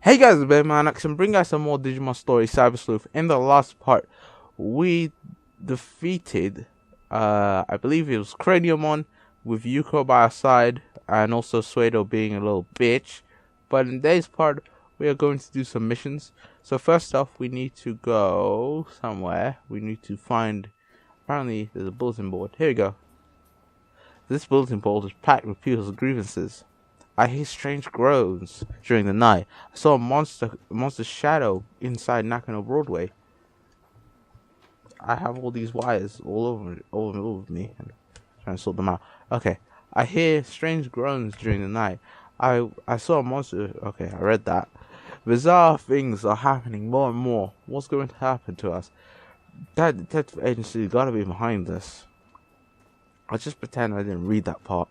Hey guys, it's Bayman and bring guys some more Digimon story Cyber Sleuth. In the last part, we defeated, I believe it was Craniumon with Yuko by our side, and also Suedo being a little bitch. But in today's part, we are going to do some missions. So first off, we need to go somewhere. We need to find, apparently there's a bulletin board. Here we go. This bulletin board is packed with people's grievances. I hear strange groans during the night. I saw a monster shadow inside Nakano Broadway. I have all these wires all over me. I'm trying to sort them out. Okay. I hear strange groans during the night. I saw a monster. Okay, I read that. Bizarre things are happening more and more. What's going to happen to us? That detective agency gotta be behind this. I'll just pretend I didn't read that part.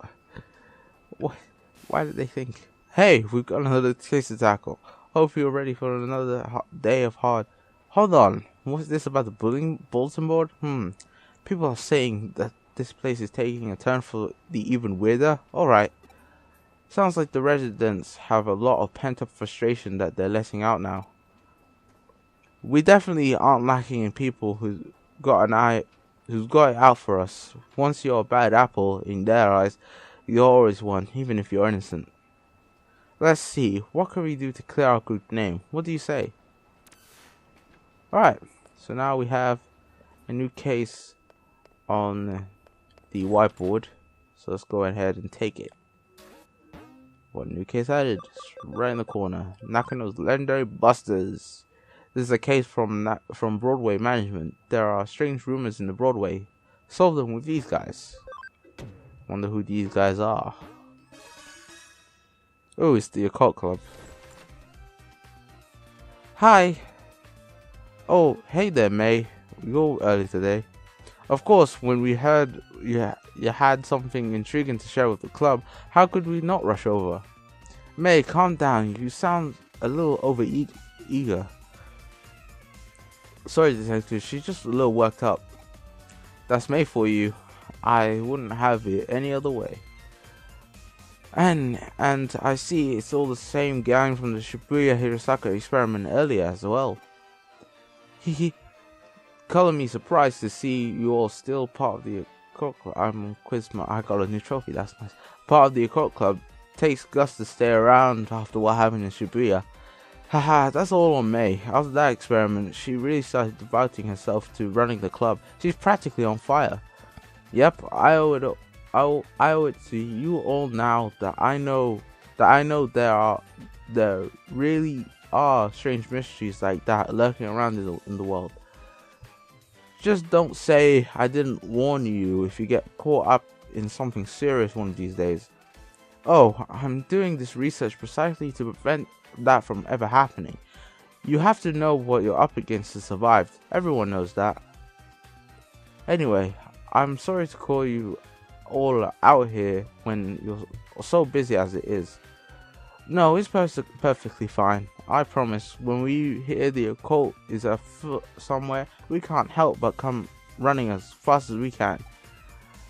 What? Why did they think? Hey, we've got another case to tackle. Hope you're ready for another day of hard. Hold on. What's this about the bulletin board? People are saying that this place is taking a turn for the even weirder. Alright. Sounds like the residents have a lot of pent-up frustration that they're letting out now. We definitely aren't lacking in people who's got it out for us. Once you're a bad apple in their eyes, you're always one, even if you're innocent. Let's see, what can we do to clear our group name? What do you say? Alright, so now we have a new case on the whiteboard. So let's go ahead and take it. What new case added? It's right in the corner. Nakano's Legendary Busters. This is a case from Broadway management. There are strange rumors in the Broadway. Solve them with these guys. Wonder who these guys are. Oh, it's the Occult Club. Hi. Oh, hey there, May. We go early today. Of course, when we heard you had something intriguing to share with the club, how could we not rush over? May, calm down. You sound a little over eager. Sorry, detective. She's just a little worked up. That's May for you. I wouldn't have it any other way. And I see it's all the same gang from the Shibuya Hirosaka experiment earlier as well. Hehe. Color me surprised to see you all still part of the Occult Club. I'm Quizma. I got a new trophy. That's nice. Part of the Occult Club. Takes guts to stay around after what happened in Shibuya. Haha, that's all on May. After that experiment, she really started devoting herself to running the club. She's practically on fire. Yep, I owe it to you all now that I know there really are strange mysteries like that lurking around in the world. Just don't say I didn't warn you if you get caught up in something serious one of these days. Oh, I'm doing this research precisely to prevent that from ever happening. You have to know what you're up against to survive. Everyone knows that. Anyway, I'm sorry to call you all out here when you're so busy as it is. No, it's perfectly fine. I promise, when we hear the occult is afoot somewhere, we can't help but come running as fast as we can.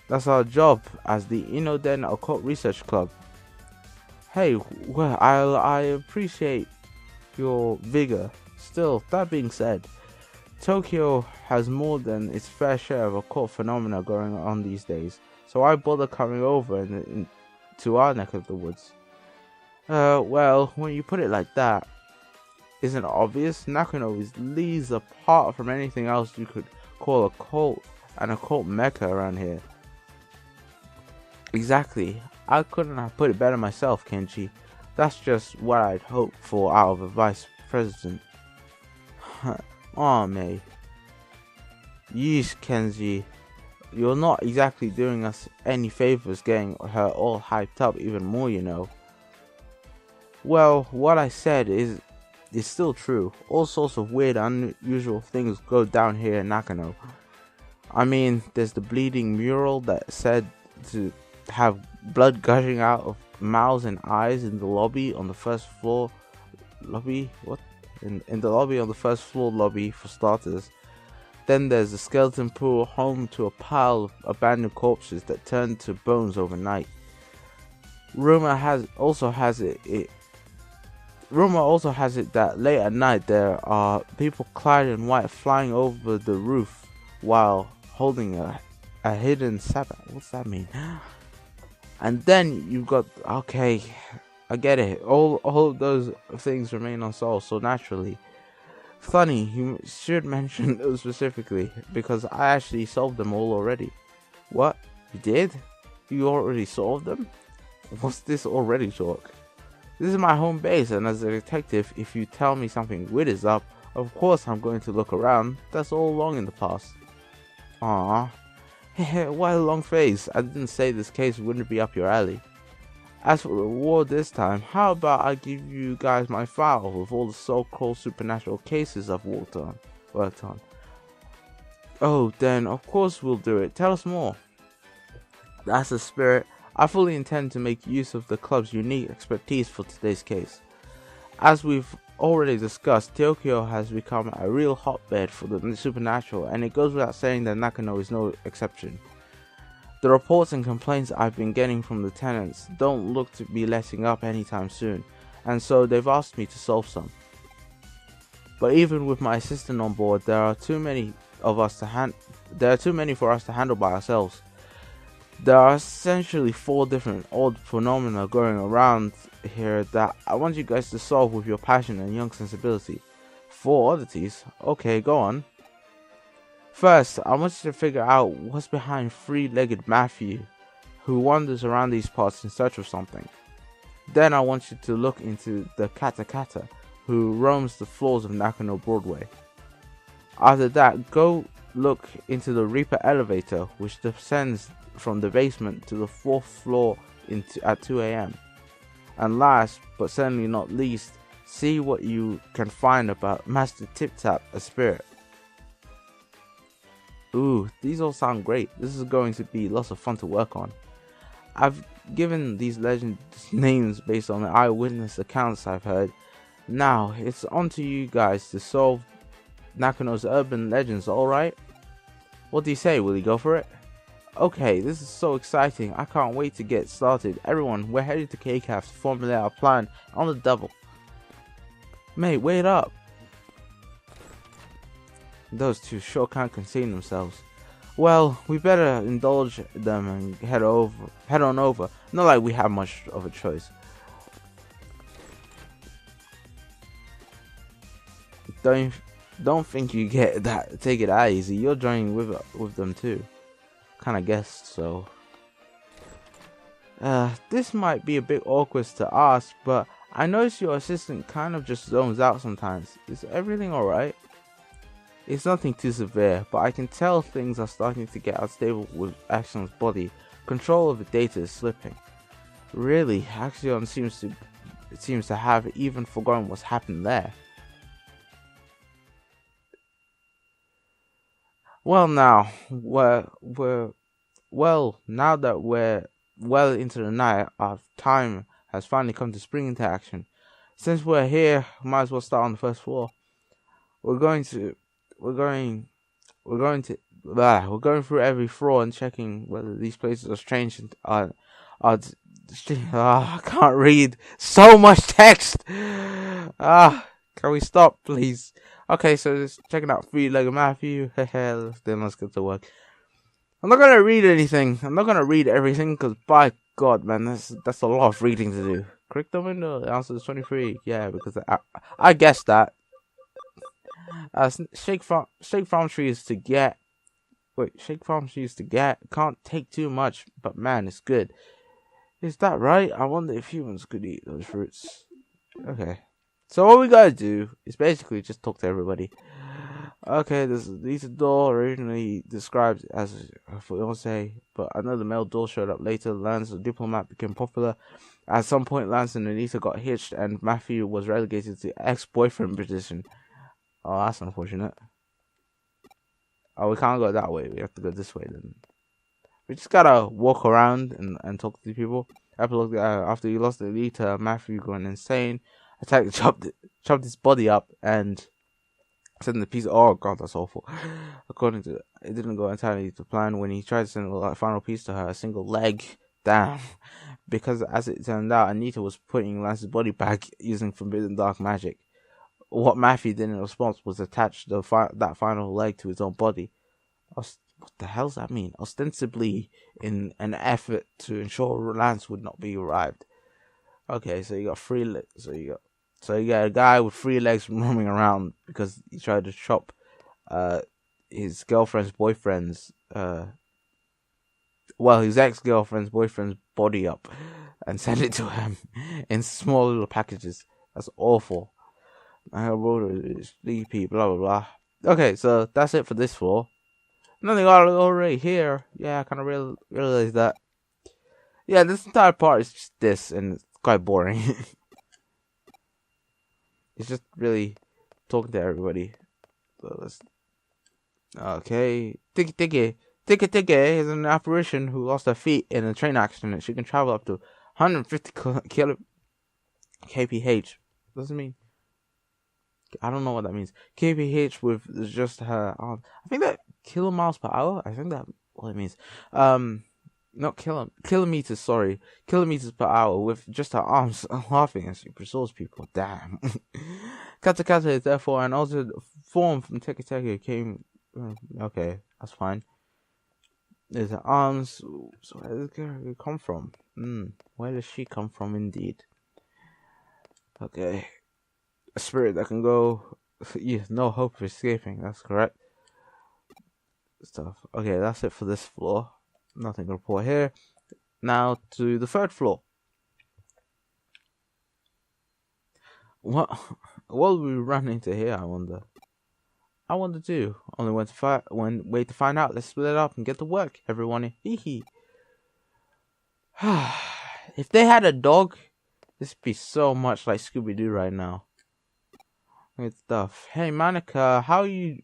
That's our job as the Inoden Occult Research Club. Hey, well, I appreciate your vigor. Still, that being said, Tokyo has more than its fair share of occult phenomena going on these days, so I bother coming over to our neck of the woods. Well, when you put it like that, isn't it obvious? Nakano is leagues apart from anything else you could call an occult mecca around here. Exactly. I couldn't have put it better myself, Kenji. That's just what I'd hoped for out of a vice president. Aw, May. Yeesh, Kenji. You're not exactly doing us any favors getting her all hyped up even more, you know. Well, what I said is still true. All sorts of weird, unusual things go down here in Nakano. I mean, there's the bleeding mural that said to have blood gushing out of mouths and eyes in the lobby on the first floor. Lobby? What? In the lobby on the first floor lobby for starters. Then there's a skeleton pool home to a pile of abandoned corpses that turn to bones overnight. Rumor has it Rumor also has it that late at night there are people clad in white flying over the roof while holding a hidden sabot. What's that mean? And then you've got, okay, I get it. All of those things remain unsolved so naturally. Funny, you should mention those specifically because I actually solved them all already. What? You did? You already solved them? What's this already talk? This is my home base, and as a detective, if you tell me something weird is up, of course I'm going to look around. That's all long in the past. Aww. What a long face. I didn't say this case wouldn't be up your alley. As for the reward this time, how about I give you guys my file with all the so-called supernatural cases I've worked on. Oh, then of course we'll do it. Tell us more. That's the spirit. I fully intend to make use of the club's unique expertise for today's case. As we've already discussed, Tokyo has become a real hotbed for the supernatural, and it goes without saying that Nakano is no exception. The reports and complaints I've been getting from the tenants don't look to be letting up anytime soon, and so they've asked me to solve some. But even with my assistant on board, there are too many for us to handle by ourselves. There are essentially 4 different odd phenomena going around here that I want you guys to solve with your passion and young sensibility. 4 oddities? Okay, go on. First, I want you to figure out what's behind 3-legged Matthew, who wanders around these parts in search of something. Then I want you to look into the Kata, who roams the floors of Nakano Broadway. After that, go look into the Reaper elevator, which descends from the basement to the 4th floor at 2 AM. And last, but certainly not least, see what you can find about Master Tip Tap, a spirit. Ooh, these all sound great. This is going to be lots of fun to work on. I've given these legends names based on the eyewitness accounts I've heard. Now, it's on to you guys to solve Nakano's urban legends, alright? What do you say, will you go for it? Okay, this is so exciting. I can't wait to get started. Everyone, we're headed to KCAF to formulate our plan on the double. Mate, wait up. Those two sure can't contain themselves. Well, we better indulge them and head on over. Not like we have much of a choice. Don't think you get that. Take it that easy. You're joining with them too. Kinda guessed so. This might be a bit awkward to ask, but I notice your assistant kind of just zones out sometimes. Is everything alright? It's nothing too severe, but I can tell things are starting to get unstable with Axion's body. Control of the data is slipping. Really, Axion seems to have even forgotten what's happened there. Well, now now that we're well into the night, our time has finally come to spring into action. Since we're here, might as well start on the 1st floor. We're going through every floor and checking whether these places are strange and I can't read so much text. Can we stop, please? Okay, so just checking out 3-legged Matthew. Then let's get to work. I'm not gonna read anything. I'm not gonna read everything because by God, man, that's a lot of reading to do. Click the window. The answer is 23. Yeah, because I guessed that. Shake farm trees to get. Wait, shake farm trees to get. Can't take too much, but man, it's good. Is that right? I wonder if humans could eat those fruits. Okay. So what we gotta do is basically just talk to everybody. Okay, this Lisa doll originally described as a fiance, but another male doll showed up later. Lance, the diplomat, became popular. At some point, Lance and Anita got hitched, and Matthew was relegated to ex-boyfriend position. Oh, that's unfortunate. Oh, we can't go that way. We have to go this way then. We just gotta walk around and talk to people. Epilogue, after he lost Anita, Matthew going insane. Attack chopped his body up and send the piece. Oh God, that's awful. According to it didn't go entirely to plan. When he tried to send the final piece to her, a single leg Damn. Because as it turned out, Anita was putting Lance's body back using forbidden dark magic. What Matthew did in response was attach that final leg to his own body. What the hell does that mean? Ostensibly in an effort to ensure Lance would not be revived. Okay, so you got three legs. So you got a guy with 3 legs roaming around because he tried to chop his girlfriend's boyfriend's his ex-girlfriend's boyfriend's body up and send it to him in small little packages. That's awful. I wrote sleepy, blah blah blah. Okay, so that's it for this floor. Nothing already here. Yeah, I kind of realized that. Yeah, this entire part is just this, and it's quite boring. It's just really talking to everybody. So let's. Okay, Tiki is an apparition who lost her feet in a train accident. She can travel up to 150 kph. What does it mean? I don't know what that means. kph with just her arm. I think that kilometers per hour. I think that what it means. Not kilometers. Sorry, kilometers per hour with just her arms laughing as she pursues people. Damn. Katakata is therefore an altered form from Teki came. Okay, that's fine. There's her arms. So where does it come from? Where does she come from? Indeed. Okay. A spirit that can go. Yeah, no hope of escaping. That's correct. Stuff. Okay, that's it for this floor. Nothing to report here. Now to the 3rd floor. What will we run into here? I wonder too. Only way to find out. Let's split it up and get to work, everyone. Hee. If they had a dog, this would be so much like Scooby-Doo right now. Good stuff. Hey Manika, how you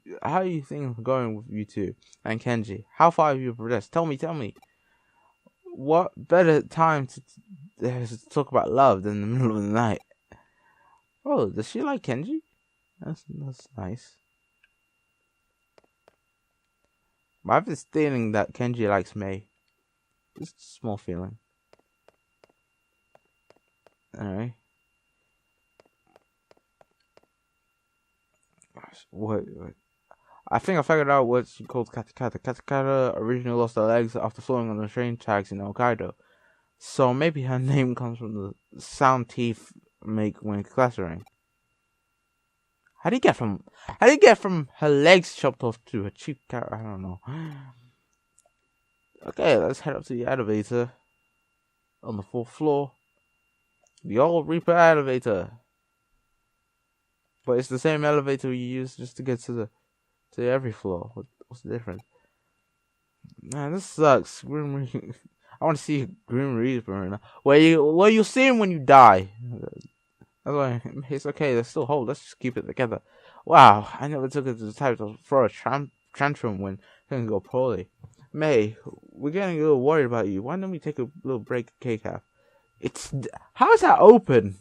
think going with you two and Kenji? How far have you progressed? Tell me. What better time to talk about love than the middle of the night? Oh, does she like Kenji? That's nice. I have this feeling that Kenji likes Mei. Just a small feeling. Alright. What? I think I figured out what she called Katakata. Katakata originally lost her legs after falling on the train tracks in Hokkaido. So maybe her name comes from the sound teeth make when clattering. How do you get from her legs chopped off to her cheap car? I don't know. Okay, let's head up to the elevator on the 4th floor. The old Reaper elevator. But it's the same elevator you use just to get to every floor. What's the difference? Man, this sucks. Grim Reaper. I want to see Grim Reaper. Where you see him when you die. That's why it's okay. There's still hold. Let's just keep it together. Wow, I never took it to the type to throw a tantrum when things go poorly. Mei, we're getting a little worried about you. Why don't we take a little break at K-Cap? How is that open?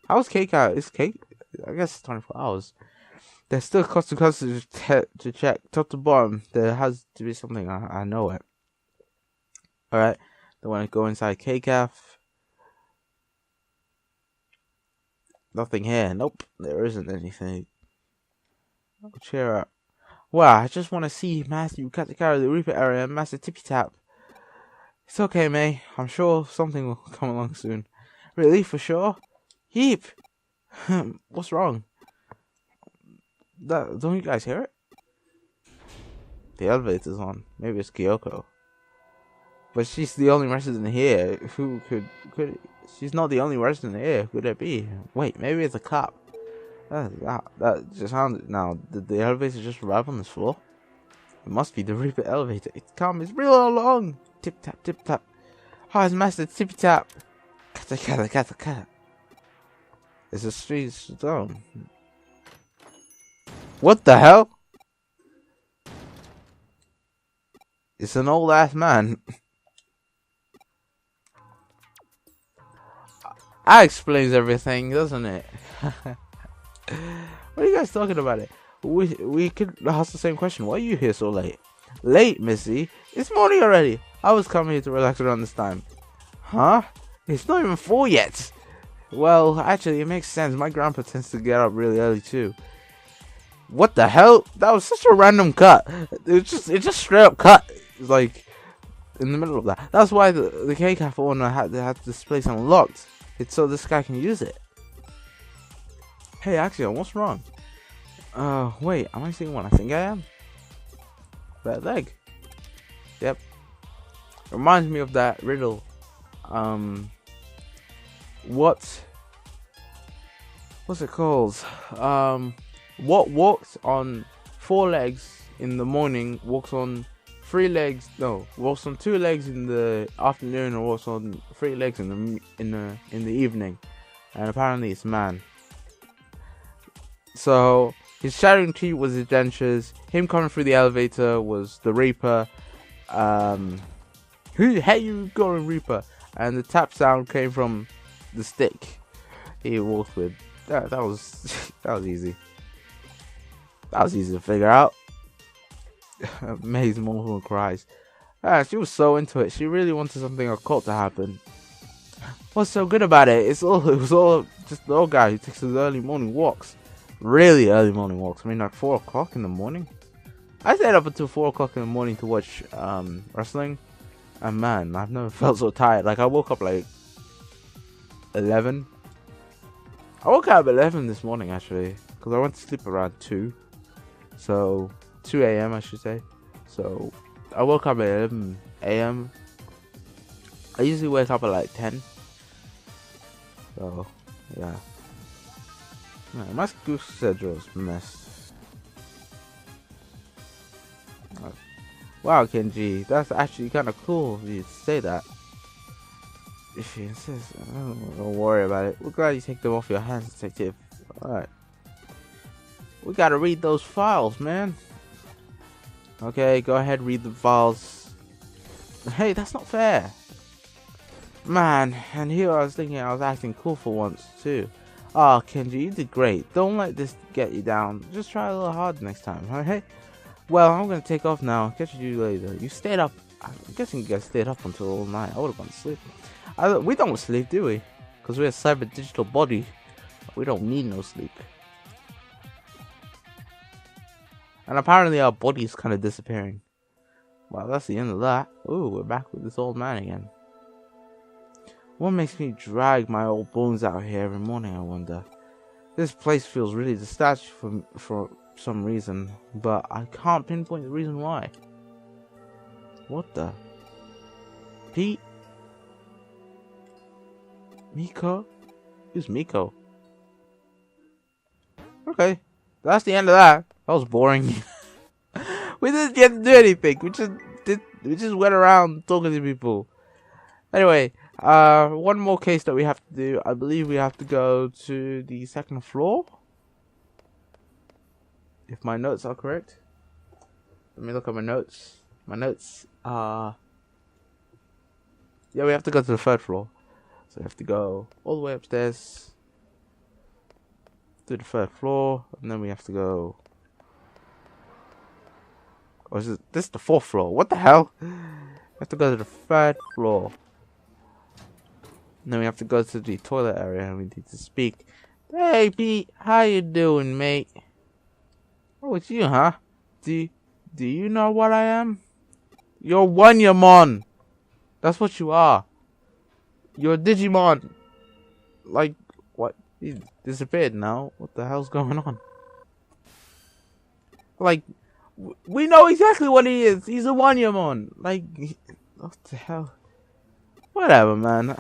How's K-Cap? Is Cake? I guess it's 24 hours. There's still consequences to check. Top to bottom, there has to be something. I know it. Alright. Don't want to go inside K-Cap. Nothing here. Nope. There isn't anything. Oh, cheer up. Wow, I just want to see Matthew Katakara, the Reaper area, and Master Tippy Tap. It's okay, Mei. I'm sure something will come along soon. Really? For sure? Heap! What's wrong? Don't you guys hear it? The elevator's on. Maybe it's Kyoko. But she's the only resident here. Who could she's not the only resident here. Who could it be? Wait, maybe it's a cop. That just sounded. Now, did the elevator just arrive on this floor? It must be the Reaper elevator. It's come. It's real long. Tip tap, tip tap. Hi, it's Master Tippy Tap. Kata kata kata kata. It's a street stone. What the hell? It's an old ass man. That explains everything, doesn't it? What are you guys talking about? We could ask the same question. Why are you here so late? Late, Missy? It's morning already. I was coming here to relax around this time. Huh? It's not even 4 yet. Well, actually, it makes sense. My grandpa tends to get up really early too. What the hell? That was such a random cut. It just straight up cut. It's like in the middle of that. That's why the cake cafe owner had this place unlocked. It's so this guy can use it. Hey, Axiom, what's wrong? Wait, am I seeing what I think I am? That leg. Yep. Reminds me of that riddle. What's it called? What walks on 4 legs in the morning walks on 3 legs? No, walks on 2 legs in the afternoon, or walks on 3 legs in the evening. And apparently it's man. So his shattering teeth was his dentures. Him coming through the elevator was the Reaper. Hey, you going Reaper? And the tap sound came from the stick he walked with. That was that was easy. That was easy to figure out. May's mom cries. She was so into it. She really wanted something occult to happen. What's so good about it? It was all just the old guy who takes his early morning walks. Really early morning walks. I mean, like 4 o'clock in the morning. I stayed up until 4 o'clock in the morning to watch wrestling. And man, I've never felt so tired. Like, I woke up like 11. I woke up at 11 this morning, actually. Because I went to sleep around 2. So, 2 a.m. I should say. So, I woke up at 11 a.m. I usually wake up at like 10. So, yeah. Man, my school schedule is messed. Wow, Kenji, that's actually kind of cool of you to say that. If you insist, don't worry about it. We're glad you take them off your hands, detective. Alright. We gotta read those files, man. Okay, go ahead, read the files. Hey, that's not fair. Man, and here I was thinking I was acting cool for once, too. Ah, Kenji, you did great. Don't let this get you down. Just try a little harder next time, okay? Well, I'm gonna take off now. Catch you later. You stayed up. I'm guessing you guys stayed up until all night. I would have gone to sleep. We don't sleep, do we? Because we're a cyber digital body. We don't need no sleep. And apparently our body's kind of disappearing. Well, that's the end of that. Ooh, we're back with this old man again. What makes me drag my old bones out here every morning, I wonder? This place feels really detached for some reason, but I can't pinpoint the reason why. What the? Pete? Miko? Who's Miko? Okay, that's the end of that. That was boring. We didn't get to do anything. We just went around talking to people. Anyway, one more case that we have to do. I believe we have to go to the 2nd floor. If my notes are correct. Let me look at my notes. My notes are... Yeah, we have to go to the 3rd floor. So we have to go all the way upstairs to the 3rd floor. And then we have to go... Or is this the 4th floor? What the hell? We have to go to the 3rd floor. And then we have to go to the toilet area and we need to speak. Hey Pete, how you doing, mate? Oh, it's you, huh? Do you know what I am? You're Wanyamon. That's what you are. You're a Digimon. Like, what? He disappeared now. What the hell's going on? Like, we know exactly what he is. He's a Wanyamon. Like, what the hell? Whatever, man.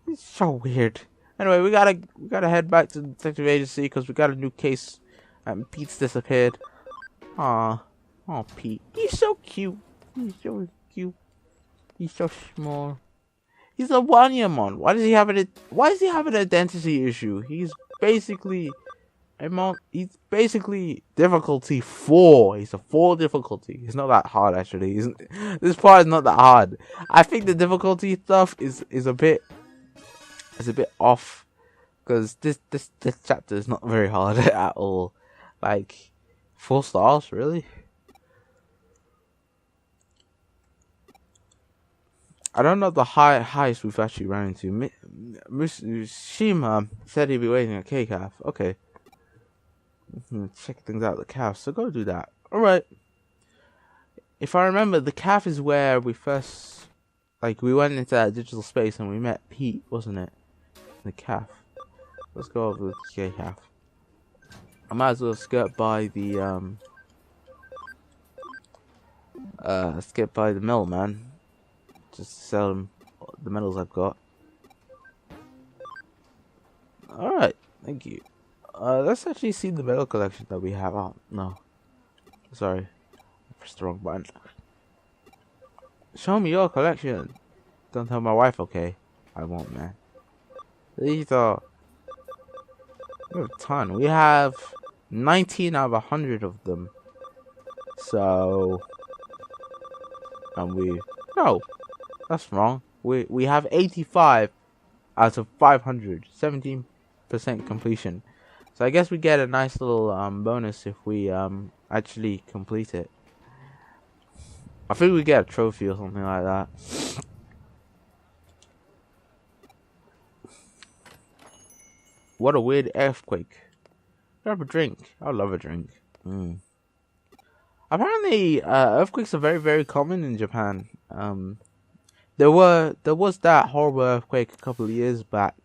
It's so weird. Anyway, we gotta head back to the detective agency because we got a new case. And Pete's disappeared. Aw, Pete. He's so cute. He's so cute. He's so small. He's a Wanyamon. Why does he have an identity issue? He's basically difficulty 4. He's a 4 difficulty. It's not that hard actually. This part is not that hard. I think the difficulty stuff is a bit off because this chapter is not very hard at all. Like 4 stars, really? I don't know the highest we've actually ran into. Shima said he'd be waiting at K-Calf. Okay. Check things out at the calf, so go do that. Alright. If I remember, the calf is where we first... Like, we went into that digital space and we met Pete, wasn't it? The calf. Let's go over to the K-Calf. I might as well skirt by the, skip by the mill, man. Just sell them the medals I've got. Alright, thank you. Let's actually see the medal collection that we have. Oh, no. Sorry. I pressed the wrong button. Show me your collection. Don't tell my wife, okay? I won't, man. These are... We have a ton. We have 19 out of 100 of them. So... And we... No! That's wrong. We have 85 out of 500. 17% completion. So I guess we get a nice little bonus if we actually complete it. I think we get a trophy or something like that. What a weird earthquake. Grab a drink. I love a drink. Apparently, earthquakes are very, very common in Japan. There was that horrible earthquake a couple of years back.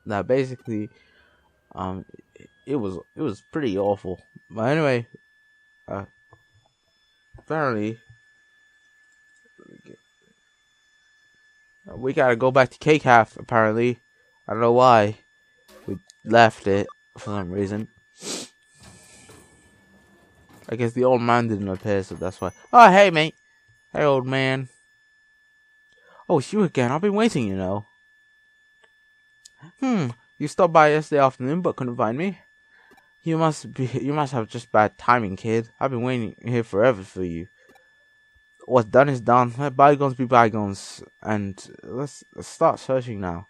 That basically, it was pretty awful. But anyway, apparently, we gotta go back to K-Calf. Apparently, I don't know why we left it for some reason. I guess the old man didn't appear, so that's why. Oh, hey, mate. Hey, old man. Oh, it's you again. I've been waiting, you know. You stopped by yesterday afternoon, but couldn't find me. You must have just bad timing, kid. I've been waiting here forever for you. What's done is done. Let bygones be bygones, and let's start searching now.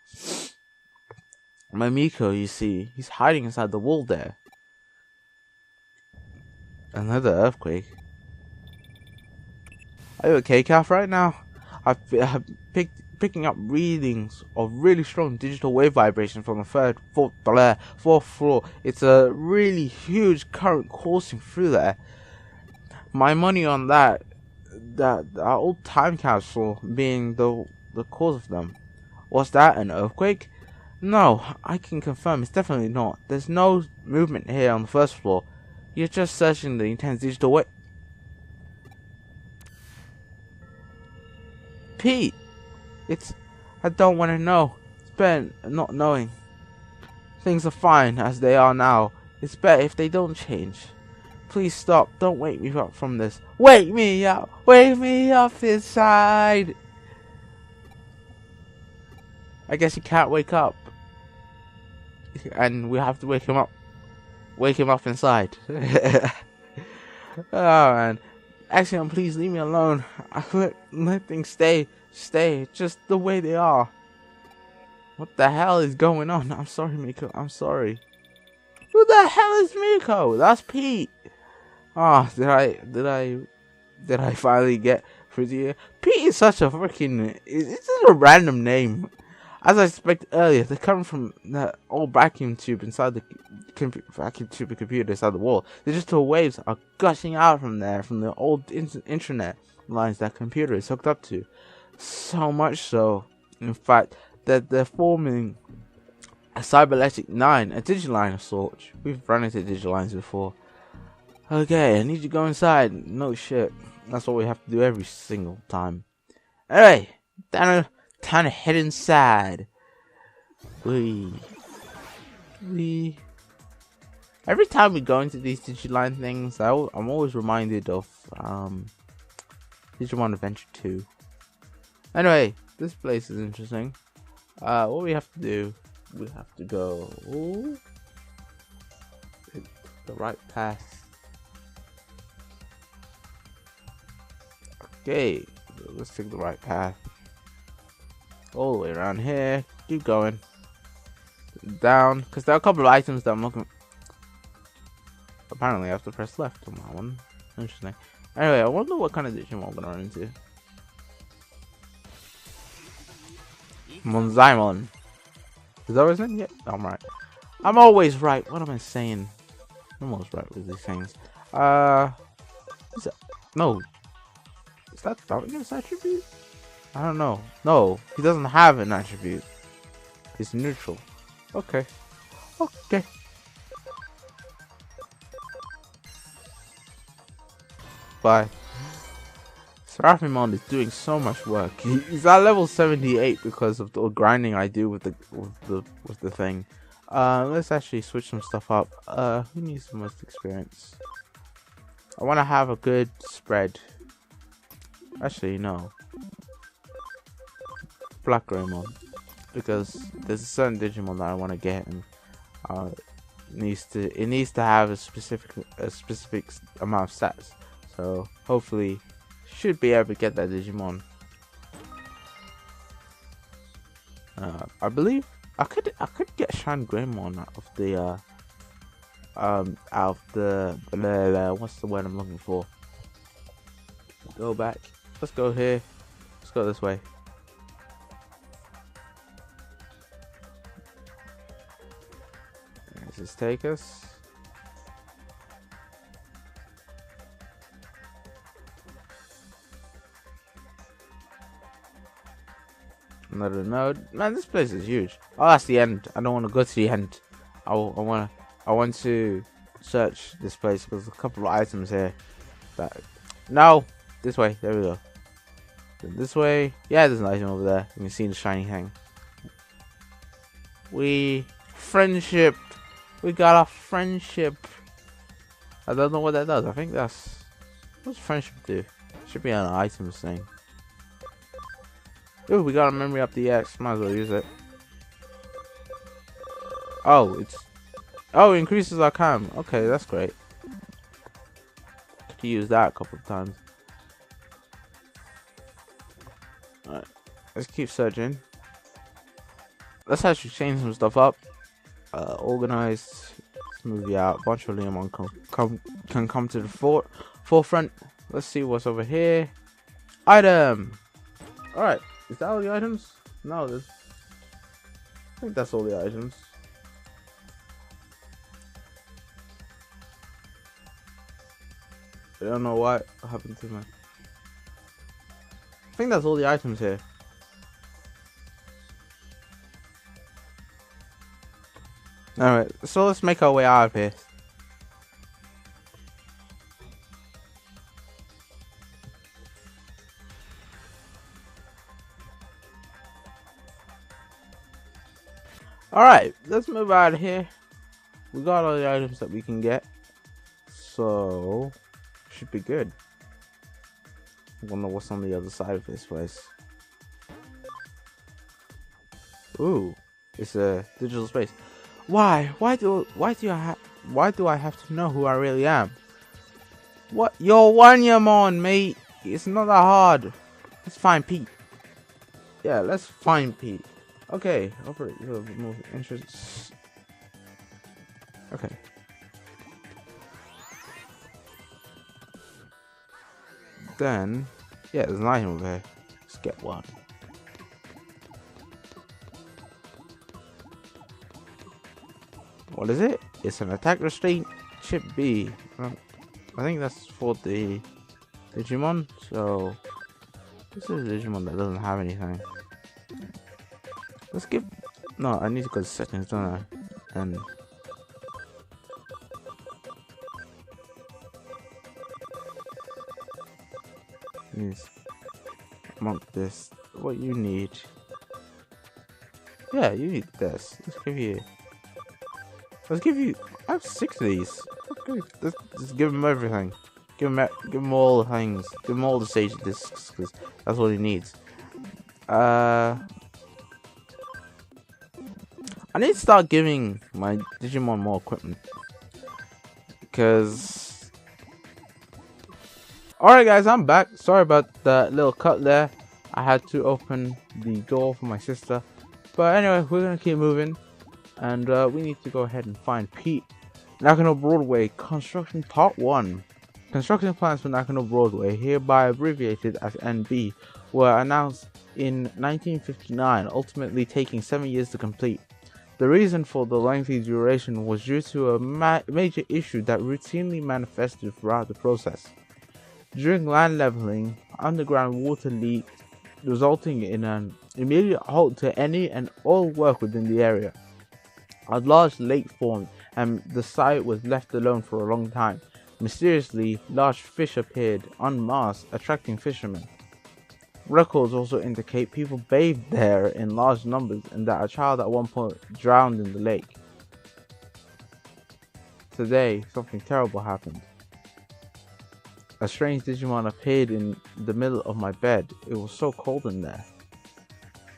My Miko, you see, he's hiding inside the wall there. Another earthquake. Are you okay, Calf, right now? I've picking up readings of really strong digital wave vibration from the fourth floor. It's a really huge current coursing through there. My money on that old time capsule being the cause of them. Was that an earthquake? No, I can confirm it's definitely not. There's no movement here on the first floor. You're just searching the intense digital wave. Pete! I don't want to know. It's better not knowing. Things are fine as they are now. It's better if they don't change. Please stop. Don't wake me up from this. Wake me up! Wake me up inside! I guess he can't wake up. And we have to wake him up. Wake him up inside. Oh, man. Axiom, please leave me alone. Let things stay just the way they are. What the hell is going on? I'm sorry, Miko. I'm sorry. Who the hell is Miko? That's Pete. Oh, did I finally get through to you? Pete is such a freaking... It's just a random name. As I expected earlier, they come from that old vacuum tube inside the vacuum tube computer inside the wall. The digital waves are gushing out from there, from the old internet lines that computer is hooked up to. So much so, in fact, that they're forming a cybernetic line, a digiline of sorts. We've run into digilines before. Okay, I need you to go inside. No shit. That's what we have to do every single time. Anyway, time to head inside. Every time we go into these digiline things, I'm always reminded of Digimon Adventure 2. Anyway, this place is interesting. What we have to do, we have to go the right path. Okay, let's take the right path. All the way around here. Keep going. Down, because there are a couple of items that I'm looking. Apparently I have to press left on that one. Interesting. Anyway, I wonder what kind of Digimon I'm gonna run into. Monzaimon. Is that what his name? Yeah, I'm right. I'm always right. What am I saying? I'm always right with these things. Is that, no. Is that Darkness attribute? I don't know. No, he doesn't have an attribute. He's neutral. Okay. Okay. Bye. Seraphimon is doing so much work. He's at level 78 because of the grinding I do with the thing. Let's actually switch some stuff up. Who needs the most experience? I want to have a good spread. Actually, no. Black Greymon, because there's a certain Digimon that I want to get, and it needs to have a specific amount of stats. So hopefully, should be able to get that Digimon. I believe I could get Shine Greymon out of the what's the word I'm looking for? Go back. Let's go here. Let's go this way. Where does this take us? Another node. Man, this place is huge. Oh, that's the end. I don't want to go to the end. I want to search this place because there's a couple of items here. That no, this way. There we go. This way. Yeah, there's an item over there. You can see the shiny thing. Friendship. We got a friendship. I don't know what that does. I think that's what's friendship do. Should be an items thing. Ooh, we got a memory up the X. Might as well use it. Oh, it increases our cam. Okay, that's great. Could use that a couple of times. Alright, let's keep searching. Let's actually change some stuff up. Organized. Let's move you out. A bunch of Leomon can come to the forefront. Let's see what's over here. Item. Alright. Is that all the items? No, I think that's all the items. I don't know what happened to my... I think that's all the items here. Alright, so let's make our way out of here. Alright, let's move out of here. We got all the items that we can get. So, should be good. I wonder what's on the other side of this place. Ooh, it's a digital space. Why? Why do I have to know who I really am? What? You're Wanyamon, mate. It's not that hard. Let's find Pete. Yeah, let's find Pete. Okay, operate your remove entrance. Okay. Then, yeah, there's an item over here. Let's get one. What is it? It's an attack restraint chip B. I think that's for the Digimon. So, this is a Digimon that doesn't have anything. Let's give. No, I need to go to settings, don't I? And yes, among this, what you need. Yeah, you need this. Let's give you. I have 6 of these. Okay, let's just give him everything. Give him all the things. Give him all the stage discs because that's what he needs. I need to start giving my Digimon more equipment. Because... Alright guys, I'm back. Sorry about that little cut there. I had to open the door for my sister. But anyway, we're going to keep moving. And we need to go ahead and find Pete. Nakano Broadway Construction Part 1. Construction plans for Nakano Broadway, hereby abbreviated as NB, were announced in 1959, ultimately taking 7 years to complete. The reason for the lengthy duration was due to a major issue that routinely manifested throughout the process. During land leveling, underground water leaked, resulting in an immediate halt to any and all work within the area. A large lake formed and the site was left alone for a long time. Mysteriously, large fish appeared en masse, attracting fishermen. Records also indicate people bathed there in large numbers and that a child at one point drowned in the lake. Today, something terrible happened. A strange Digimon appeared in the middle of my bed. It was so cold in there.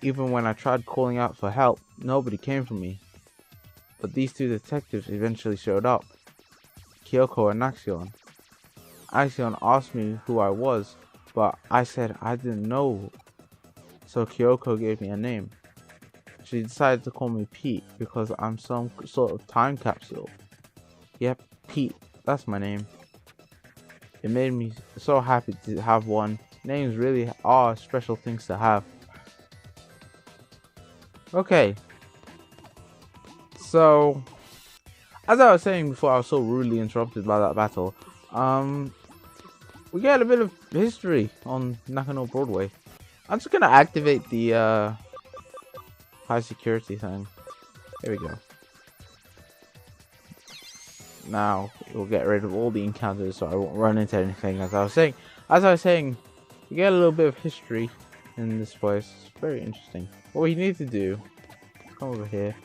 Even when I tried calling out for help, nobody came for me. But these two detectives eventually showed up. Kyoko and Axion. Axion asked me who I was, but I said I didn't know. So Kyoko gave me a name. She decided to call me Pete because I'm some sort of time capsule. Yep, Pete, that's my name. It made me so happy to have one. Names really are special things to have. Okay. So, as I was saying before, I was so rudely interrupted by that battle. We get a bit of history on Nakano Broadway. I'm just gonna activate the high security thing. Here we go. Now we'll get rid of all the encounters, so I won't run into anything. As I was saying, we get a little bit of history in this place. It's very interesting. What we need to do, come over here.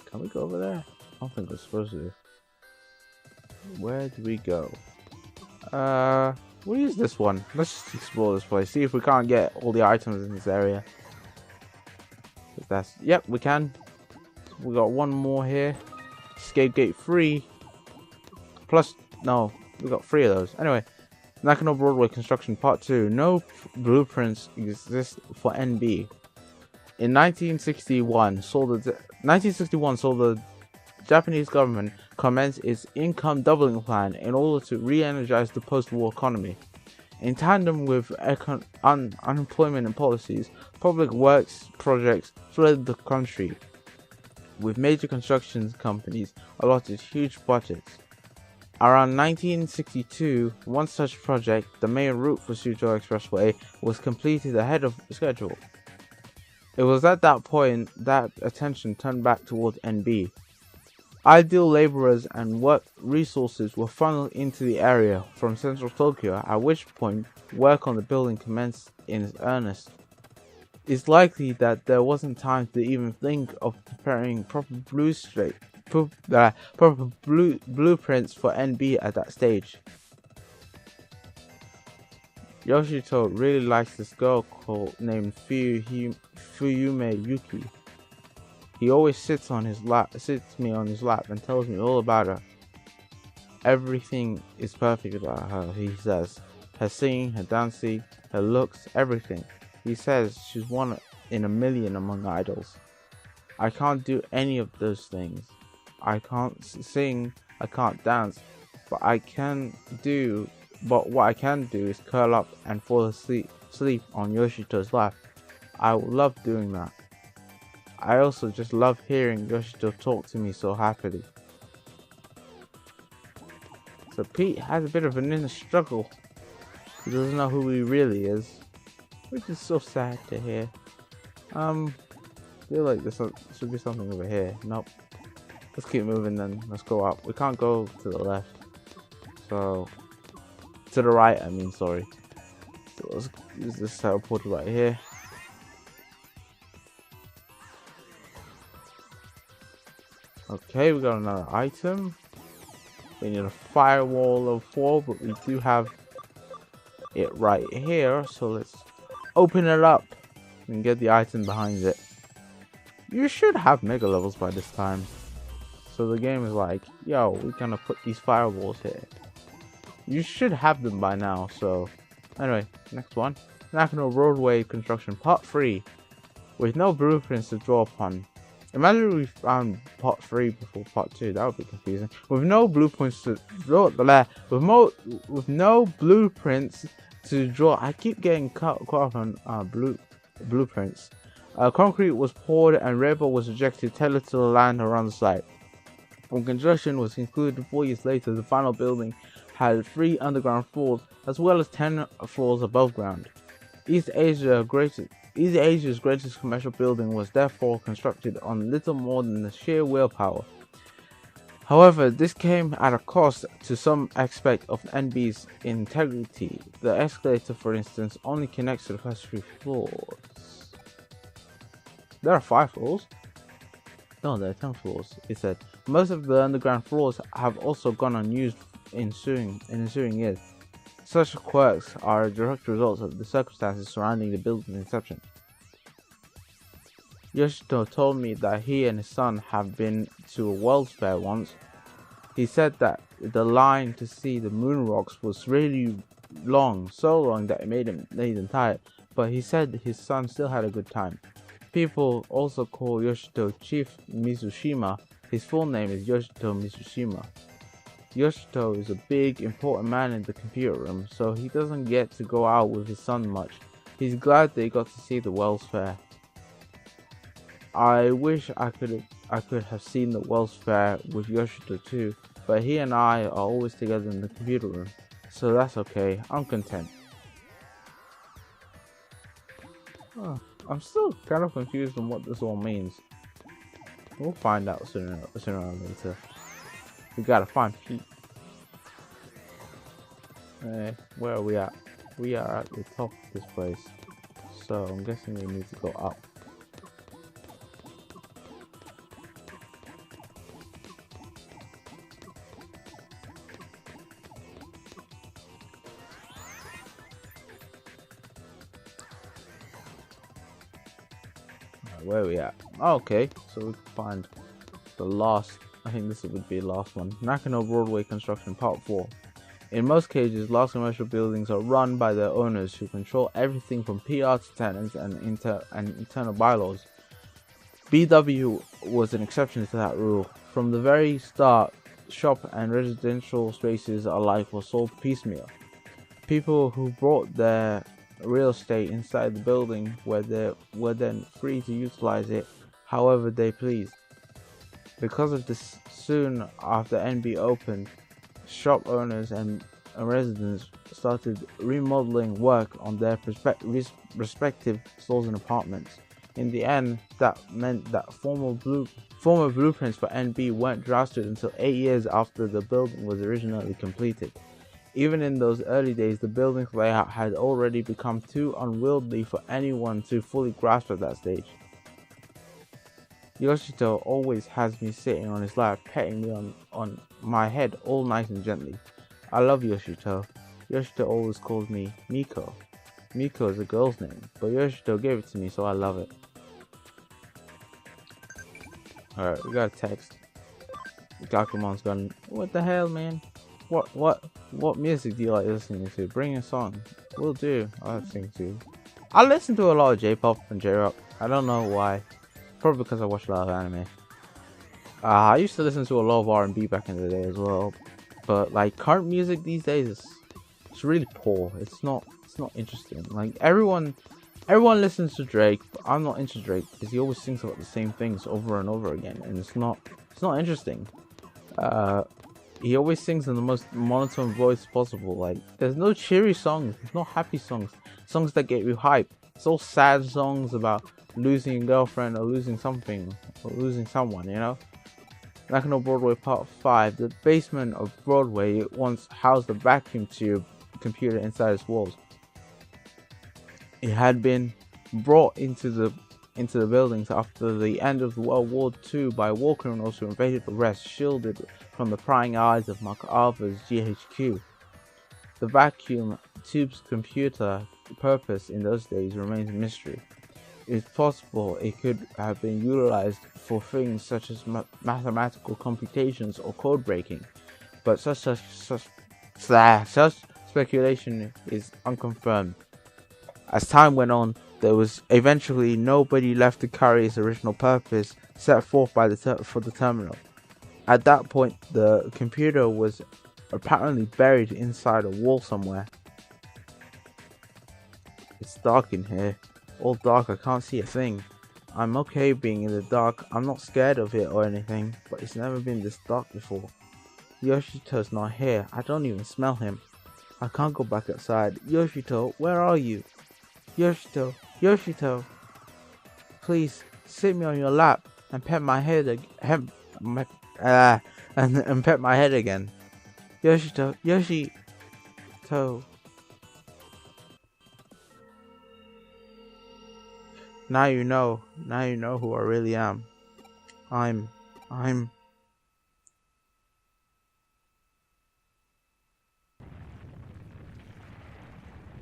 Can we go over there? I don't think we're supposed to. Where do we go? We'll use this one. Let's just explore this place. See if we can't get all the items in this area. Yep, we can. We got one more here. Escape gate 3. Plus, no, we got 3 of those. Anyway, Nakano Broadway construction part 2. No blueprints exist for NB. In 1961, saw the Japanese government commence its income doubling plan in order to re-energize the post-war economy. In tandem with unemployment and policies, public works projects flooded the country, with major construction companies allotted huge budgets. Around 1962, one such project, the main route for Suzhou Expressway, was completed ahead of schedule. It was at that point that attention turned back towards NB. Ideal laborers and work resources were funneled into the area from central Tokyo, at which point work on the building commenced in earnest. It's likely that there wasn't time to even think of preparing proper blueprints for NB at that stage. Yoshito really likes this girl named Fuyume Yuki. He always sits me on his lap and tells me all about her. Everything is perfect about her, he says. Her singing, her dancing, her looks, everything. He says she's one in a million among idols. I can't do any of those things. I can't sing, I can't dance, but what I can do is curl up and fall asleep on Yoshito's lap. I love doing that. I also just love hearing Yoshito talk to me so happily. So Pete has a bit of an inner struggle. He doesn't know who he really is, which is so sad to hear. I feel like there should be something over here. Nope. Let's keep moving then. Let's go up. We can't go to the left. So, to the right, I mean, sorry. So let's use this teleport right here. Okay, we got another item. We need a firewall of 4, but we do have it right here. So let's open it up and get the item behind it. You should have mega levels by this time. So the game is like, yo, we're gonna put these firewalls here. You should have them by now. So anyway, next one. Nakano Broadway construction part 3. With no blueprints to draw upon. Imagine we found part 3 before part 2. That would be confusing. With no blueprints to draw to draw. I keep getting caught up on blueprints. Concrete was poured and rubber was ejected, tailored to the land around the site. When construction was concluded 4 years later, the final building had 3 underground floors as well as 10 floors above ground. East Asia's greatest commercial building was therefore constructed on little more than the sheer willpower. However, this came at a cost to some aspect of NB's integrity. The escalator, for instance, only connects to the first 3 floors. There are 5 floors? No, there are 10 floors, it said. Most of the underground floors have also gone unused in ensuing years. Such quirks are a direct result of the circumstances surrounding the building's inception. Yoshito told me that he and his son have been to a World's Fair once. He said that the line to see the moon rocks was really long, so long that it made him tired, but he said his son still had a good time. People also call Yoshito Chief Mizushima. His full name is Yoshito Mizushima. Yoshito is a big, important man in the computer room, so he doesn't get to go out with his son much. He's glad they got to see the World's Fair. I wish I could have seen the World's Fair with Yoshito too, but he and I are always together in the computer room, so that's okay. I'm content. I'm still kind of confused on what this all means. We'll find out sooner or later. We gotta find Pete. Where are we at? We are at the top of this place, so I'm guessing we need to go up. Where are we at? Oh, okay, so we can find the last, I think this would be the last one. Nakano Broadway construction part 4. In most cases, large commercial buildings are run by their owners who control everything from PR to tenants and internal bylaws. BW was an exception to that rule. From the very start, shop and residential spaces alike were sold piecemeal. People who brought their real estate inside the building were then free to utilize it however they pleased. Because of this, soon after NB opened, shop owners and residents started remodeling work on their respective stores and apartments. In the end, that meant that former blueprints for NB weren't drafted until 8 years after the building was originally completed. Even in those early days, the building's layout had already become too unwieldy for anyone to fully grasp at that stage. Yoshito always has me sitting on his lap, petting me on my head all nice and gently. I love Yoshito. Yoshito always calls me Miko. Miko is a girl's name, but Yoshito gave it to me, so I love it. Alright, we got a text. Gakumon's gone, what the hell, man? What music do you like listening to? Bring a song. Will do. I'll sing too. I listen to a lot of J-pop and J-rock. I don't know why. Probably because I watch a lot of anime. I used to listen to a lot of R&B back in the day as well. But like current music these days it's really poor. It's not interesting. Like everyone listens to Drake, but I'm not into Drake because he always sings about the same things over and over again, and it's not interesting. He always sings in the most monotone voice possible. Like, there's no cheery songs, there's no happy songs that get you hype. It's all sad songs about losing a girlfriend or losing something or losing someone, you know? Nakano Broadway Part 5. The basement of Broadway once housed a vacuum tube computer inside its walls. It had been brought into the buildings after the end of World War II by war criminals who invaded the West, shielded from the prying eyes of MacArthur's GHQ. The vacuum tube's computer purpose in those days remains a mystery. It's possible it could have been utilized for things such as mathematical computations or code breaking, but such speculation is unconfirmed. As time went on, there was eventually nobody left to carry its original purpose set forth by for the terminal. At that point, the computer was apparently buried inside a wall somewhere. It's dark in here. All dark, I can't see a thing. I'm okay being in the dark. I'm not scared of it or anything, but it's never been this dark before. Yoshito's not here. I don't even smell him. I can't go back outside. Yoshito, where are you? Yoshito, Yoshito. Please, sit me on your lap and pet my head and pet my head again. Yoshito, Yoshito. Now you know who I really am. I'm.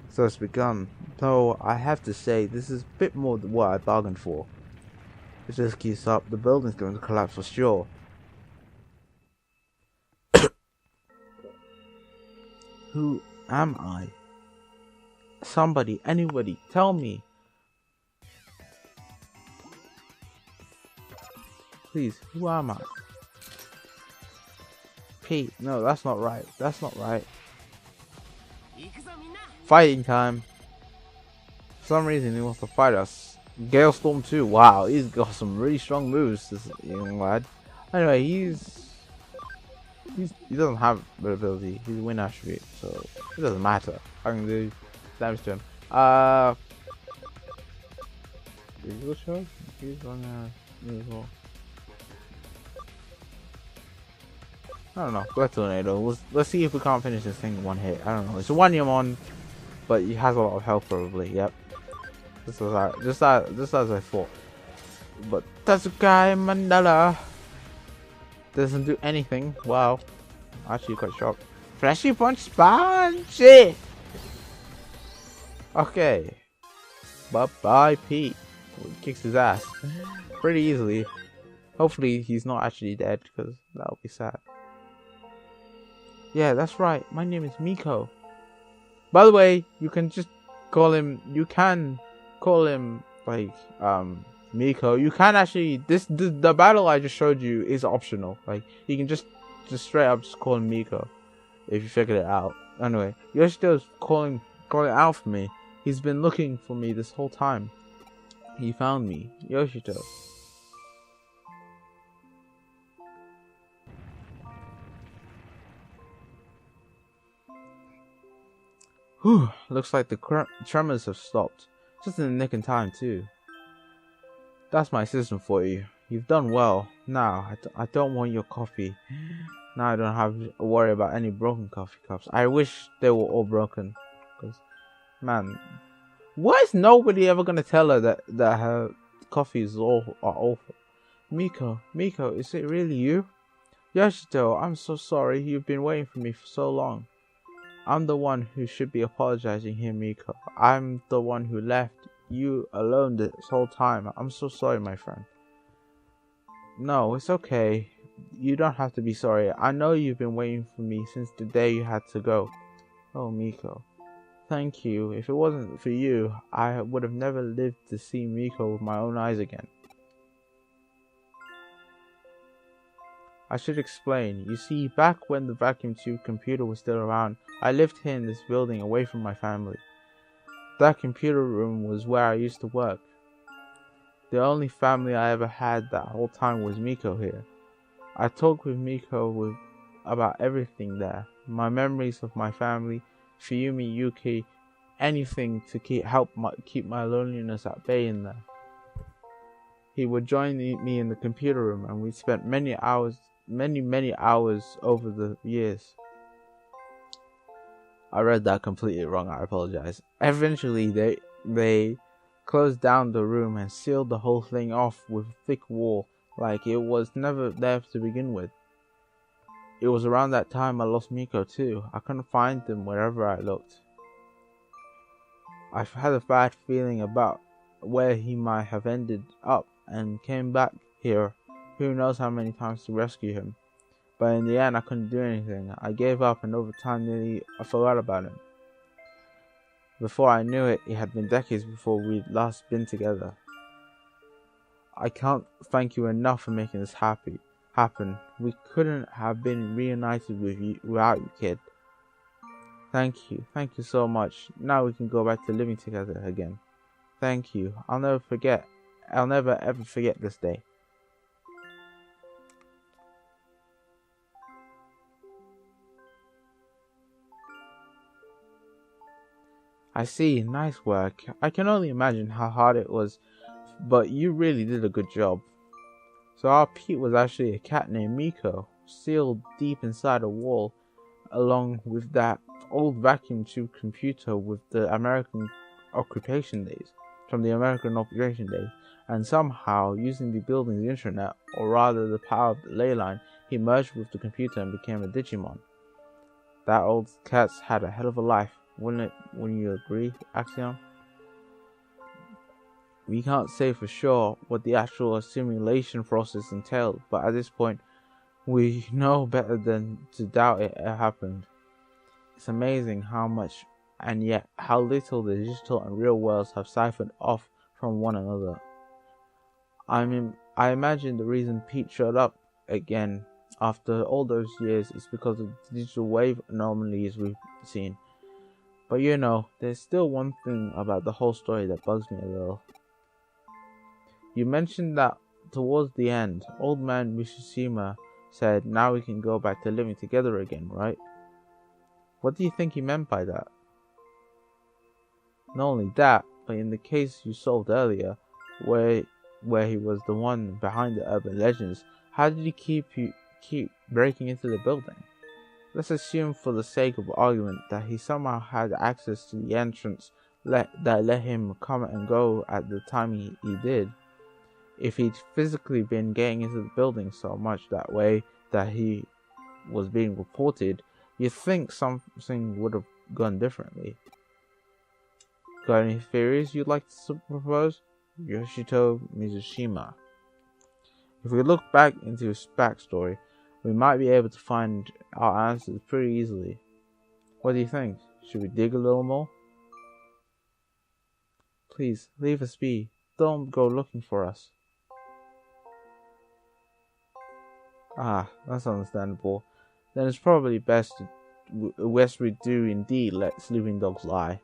So it's begun. Though I have to say, this is a bit more than what I bargained for. If this keeps up, the building's going to collapse for sure. Who am I? Somebody, anybody, tell me. Please, who am I? Pete, no, that's not right. That's not right. Fighting time. For some reason he wants to fight us. Gale Storm 2. Wow, he's got some really strong moves, this young lad. Anyway, he doesn't have the ability. He's a win attribute, so it doesn't matter. I can do damage to him. Physical charge? He's on as well. I don't know. Go Tornado. Let's see if we can't finish this thing in one hit. I don't know. It's a one-Yamon, but he has a lot of health probably. Yep. Just as I thought. But Tatsukai Mandala doesn't do anything. Wow. Actually quite shocked. Fleshy Punch Sponge! Okay. Bye-bye, Pete. Kicks his ass. Pretty easily. Hopefully he's not actually dead, because that would be sad. Yeah, that's right. My name is Miko. By the way, you can just call him. You can call him like Miko. You can actually. The battle I just showed you is optional. Like you can just straight up just call him Miko if you figured it out. Anyway, Yoshito's calling out for me. He's been looking for me this whole time. He found me, Yoshito. Whew, looks like the tremors have stopped. Just in the nick of time, too. That's my system for you. You've done well. Now, I don't want your coffee. Now I don't have to worry about any broken coffee cups. I wish they were all broken. Because, man, why is nobody ever going to tell her that her coffees are awful? Miko, is it really you? Yoshito, I'm so sorry. You've been waiting for me for so long. I'm the one who should be apologizing here, Miko. I'm the one who left you alone this whole time. I'm so sorry, my friend. No, it's okay. You don't have to be sorry. I know you've been waiting for me since the day you had to go. Oh, Miko. Thank you. If it wasn't for you, I would have never lived to see Miko with my own eyes again. I should explain. You see, back when the vacuum tube computer was still around, I lived here in this building away from my family. That computer room was where I used to work. The only family I ever had that whole time was Miko here. I talked with Miko about everything there. My memories of my family, Fuyumi, Yuki, anything to keep my loneliness at bay in there. He would join me in the computer room, and we spent many hours over the years. I read that completely wrong. I apologize. Eventually, they closed down the room and sealed the whole thing off with a thick wall, like it was never there to begin with. It was around that time I lost Miko too. I couldn't find him wherever I looked. I've had a bad feeling about where he might have ended up and came back here who knows how many times to rescue him. But in the end I couldn't do anything. I gave up, and over time I forgot about him. Before I knew it, had been decades before we'd last been together. I can't thank you enough for making this happen. We couldn't have been reunited without you, kid. Thank you so much. Now we can go back to living together again. Thank you. I'll never ever forget this day. I see, nice work. I can only imagine how hard it was, but you really did a good job. So our Pete was actually a cat named Miko, sealed deep inside a wall, along with that old vacuum tube computer with the American occupation days, and somehow, using the building's internet, or rather the power of the ley line, he merged with the computer and became a Digimon. That old cat's had a hell of a life, wouldn't you agree, Axiom? We can't say for sure what the actual simulation process entailed, but at this point, we know better than to doubt it happened. It's amazing how much and yet how little the digital and real worlds have siphoned off from one another. I imagine the reason Pete showed up again after all those years is because of the digital wave anomalies we've seen. But you know, there's still one thing about the whole story that bugs me a little. You mentioned that towards the end, old man Mishima said, now we can go back to living together again, right? What do you think he meant by that? Not only that, but in the case you solved earlier, where he was the one behind the urban legends, how did he keep breaking into the building? Let's assume for the sake of argument that he somehow had access to the entrance that let him come and go at the time he did. If he'd physically been getting into the building so much that way that he was being reported, you'd think something would have gone differently. Got any theories you'd like to propose? Yoshito Mizushima. If we look back into his backstory, we might be able to find our answers pretty easily. What do you think? Should we dig a little more? Please, leave us be. Don't go looking for us. Ah, that's understandable. Then it's probably best we do indeed let sleeping dogs lie.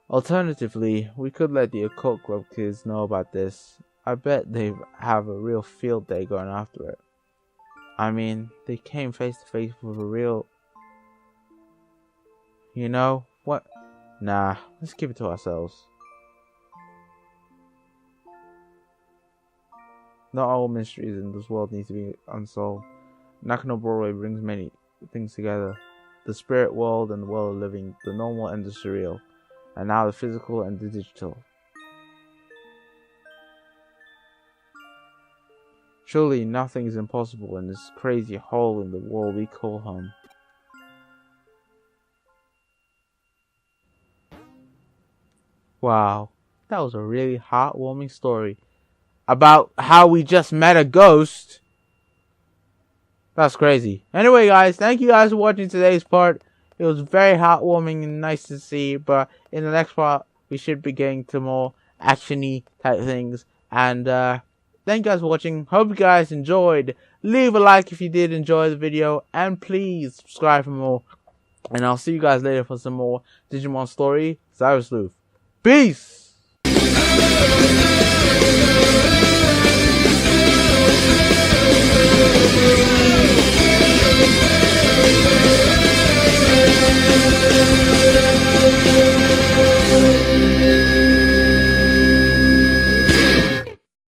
Alternatively, we could let the occult club kids know about this. I bet they have a real field day going after it. I mean, they came face to face with a real... You know, what? Nah, let's keep it to ourselves. Not all mysteries in this world need to be unsolved. Nakano Broadway brings many things together. The spirit world and the world of living, the normal and the surreal, and now the physical and the digital. Surely nothing is impossible in this crazy hole in the wall we call home. Wow, that was a really heartwarming story about how we just met a ghost. That's crazy. Anyway, guys, thank you guys for watching today's part. It was very heartwarming and nice to see, but in the next part, we should be getting to more action-y type things. And thank you guys for watching. Hope you guys enjoyed. Leave a like if you did enjoy the video, and please subscribe for more. And I'll see you guys later for some more Digimon story. Sleuth. Peace!